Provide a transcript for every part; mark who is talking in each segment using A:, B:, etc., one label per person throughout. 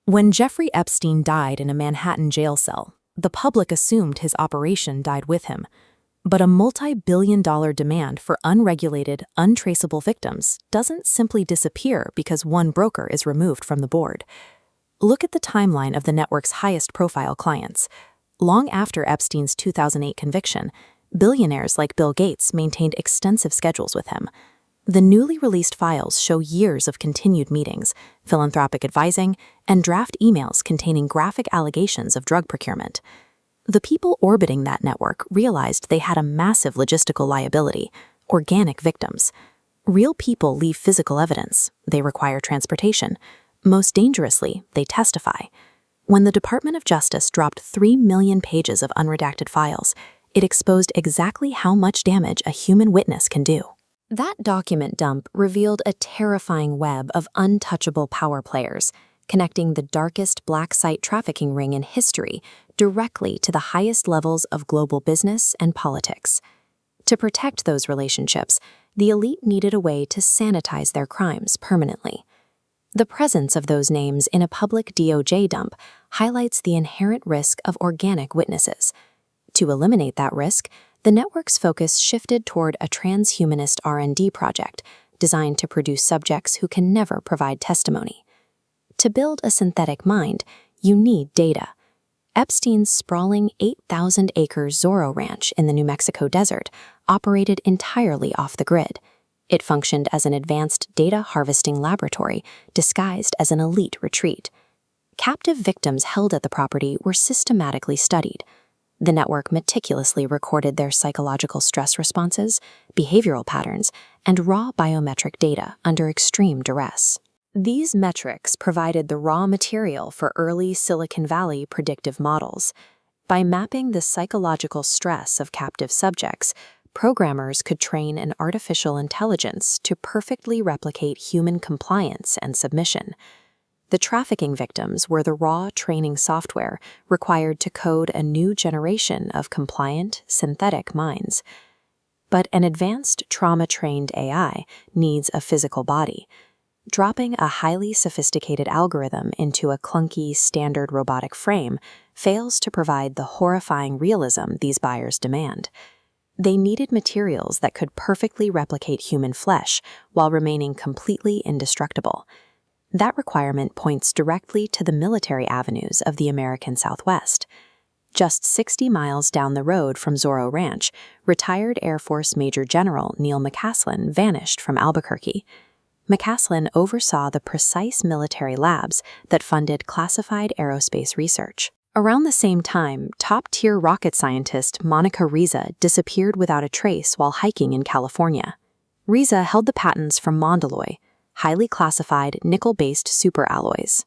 A: When Jeffrey Epstein died in a Manhattan jail cell, the public assumed his operation died with him. But a multi-billion-dollar demand for unregulated, untraceable victims doesn't simply disappear because one broker is removed from the board. Look at the timeline of the network's highest-profile clients. Long after Epstein's 2008 conviction, billionaires like Bill Gates maintained extensive schedules with him. The newly released files show years of continued meetings, philanthropic advising, and draft emails containing graphic allegations of drug procurement. The people orbiting that network realized they had a massive logistical liability: organic victims. Real people leave physical evidence. They require transportation. Most dangerously, they testify. When the Department of Justice dropped 3 million pages of unredacted files, it exposed exactly how much damage a human witness can do. That document dump revealed a terrifying web of untouchable power players, connecting the darkest black site trafficking ring in history directly to the highest levels of global business and politics. To protect those relationships, the elite needed a way to sanitize their crimes permanently. The presence of those names in a public DOJ dump highlights the inherent risk of organic witnesses. To eliminate that risk, the network's focus shifted toward a transhumanist R&D project designed to produce subjects who can never provide testimony. To build a synthetic mind, you need data. Epstein's sprawling 8,000-acre Zorro Ranch in the New Mexico desert operated entirely off the grid. It functioned as an advanced data harvesting laboratory disguised as an elite retreat. Captive victims held at the property were systematically studied. The network meticulously recorded their psychological stress responses, behavioral patterns, and raw biometric data under extreme duress. These metrics provided the raw material for early Silicon Valley predictive models. By mapping the psychological stress of captive subjects, programmers could train an artificial intelligence to perfectly replicate human compliance and submission. The trafficking victims were the raw training software required to code a new generation of compliant, synthetic minds. But an advanced trauma-trained AI needs a physical body. Dropping a highly sophisticated algorithm into a clunky, standard robotic frame fails to provide the horrifying realism these buyers demand. They needed materials that could perfectly replicate human flesh while remaining completely indestructible. That requirement points directly to the military avenues of the American Southwest. Just 60 miles down the road from Zorro Ranch, retired Air Force Major General Neil McCaslin vanished from Albuquerque. McCaslin oversaw the precise military labs that funded classified aerospace research. Around the same time, top-tier rocket scientist Monica Riza disappeared without a trace while hiking in California. Riza held the patents for Mondaloy, highly classified nickel-based superalloys.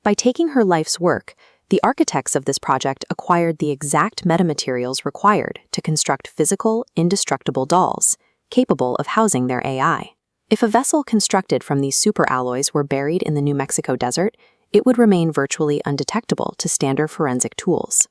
A: By taking her life's work, the architects of this project acquired the exact metamaterials required to construct physical, indestructible dolls, capable of housing their AI. If a vessel constructed from these superalloys were buried in the New Mexico desert, it would remain virtually undetectable to standard forensic tools.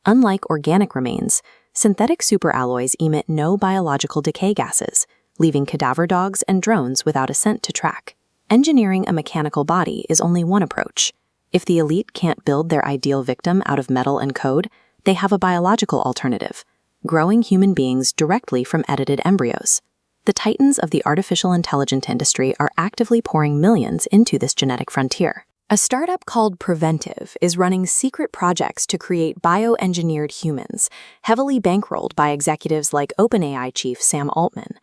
A: Unlike organic remains, synthetic superalloys emit no biological decay gases, leaving cadaver dogs and drones without a scent to track. Engineering a mechanical body is only one approach. If the elite can't build their ideal victim out of metal and code, they have a biological alternative: growing human beings directly from edited embryos. The titans of the artificial intelligence industry are actively pouring millions into this genetic frontier. A startup called Preventive is running secret projects to create bioengineered humans, heavily bankrolled by executives like OpenAI chief Sam Altman.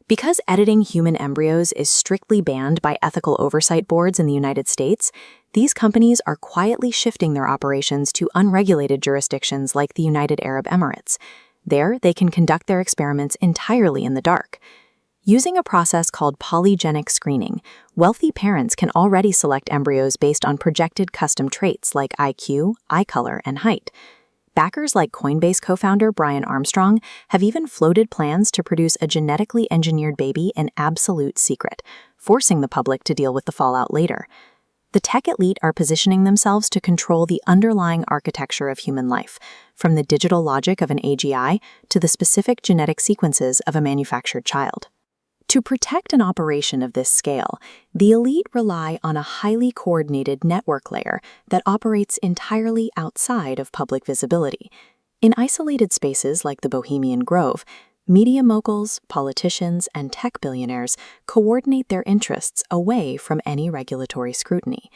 A: Because editing human embryos is strictly banned by ethical oversight boards in the United States, these companies are quietly shifting their operations to unregulated jurisdictions like the United Arab Emirates. There, they can conduct their experiments entirely in the dark. Using a process called polygenic screening, wealthy parents can already select embryos based on projected custom traits like IQ, eye color, and height. Backers like Coinbase co-founder Brian Armstrong have even floated plans to produce a genetically engineered baby in absolute secret, forcing the public to deal with the fallout later. The tech elite are positioning themselves to control the underlying architecture of human life, from the digital logic of an AGI to the specific genetic sequences of a manufactured child. To protect an operation of this scale, the elite rely on a highly coordinated network layer that operates entirely outside of public visibility. In isolated spaces like the Bohemian Grove, media moguls, politicians, and tech billionaires coordinate their interests away from any regulatory scrutiny.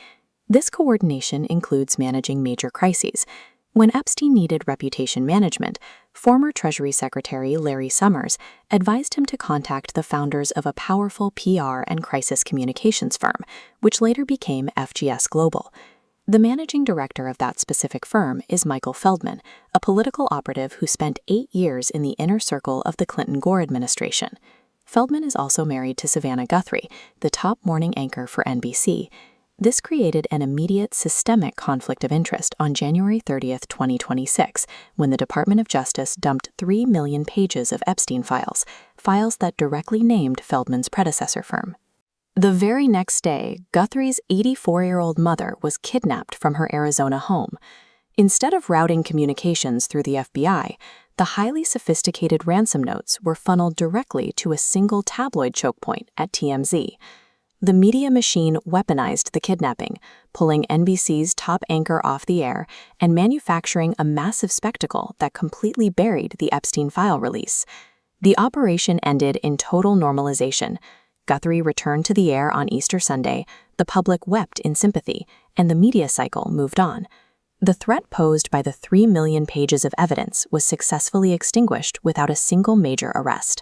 A: This coordination includes managing major crises. When Epstein needed reputation management, former Treasury Secretary Larry Summers advised him to contact the founders of a powerful PR and crisis communications firm, which later became FGS Global. The managing director of that specific firm is Michael Feldman, a political operative who spent 8 years in the inner circle of the Clinton-Gore administration. Feldman is also married to Savannah Guthrie, the top morning anchor for NBC. This created an immediate systemic conflict of interest on January 30, 2026, when the Department of Justice dumped 3 million pages of Epstein files that directly named Feldman's predecessor firm. The very next day, Guthrie's 84-year-old mother was kidnapped from her Arizona home. Instead of routing communications through the FBI, the highly sophisticated ransom notes were funneled directly to a single tabloid choke point at TMZ. The media machine weaponized the kidnapping, pulling NBC's top anchor off the air and manufacturing a massive spectacle that completely buried the Epstein file release. The operation ended in total normalization. Guthrie returned to the air on Easter Sunday, the public wept in sympathy, and the media cycle moved on. The threat posed by the 3 million pages of evidence was successfully extinguished without a single major arrest.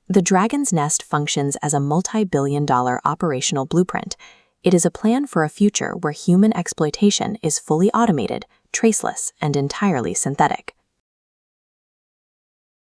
A: The Dragon's Nest functions as a multi-billion-dollar operational blueprint. It is a plan for a future where human exploitation is fully automated, traceless, and entirely synthetic.